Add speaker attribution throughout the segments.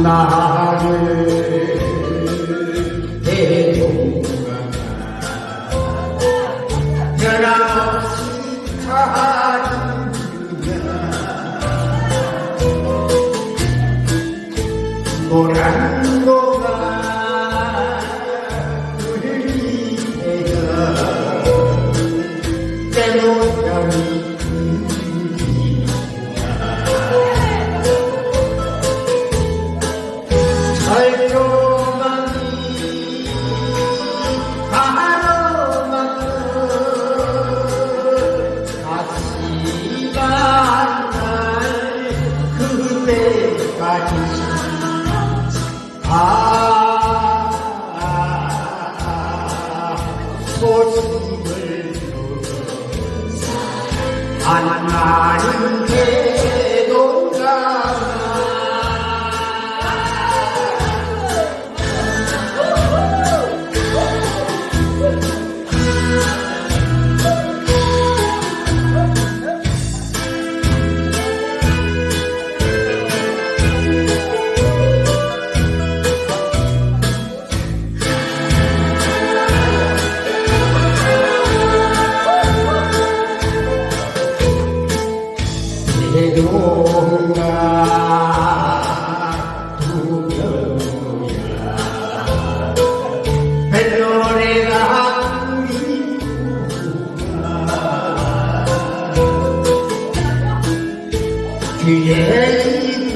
Speaker 1: 나를 대동강 변함없이 타주냐 노란 노가 흘리대가 때로야미 소식을 만나는 대동강 대동강 두명이야 뱃노래가 부리구나 귀에 있는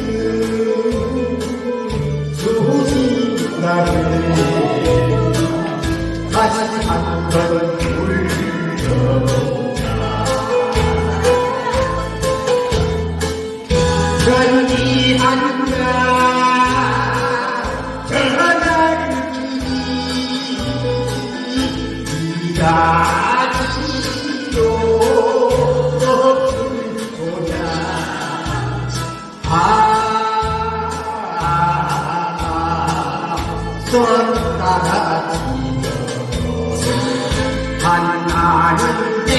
Speaker 1: 수진가를 다시 한번 불러보자 전지한가 전하를 기다 지도 없을 거야 손가락이 한나는데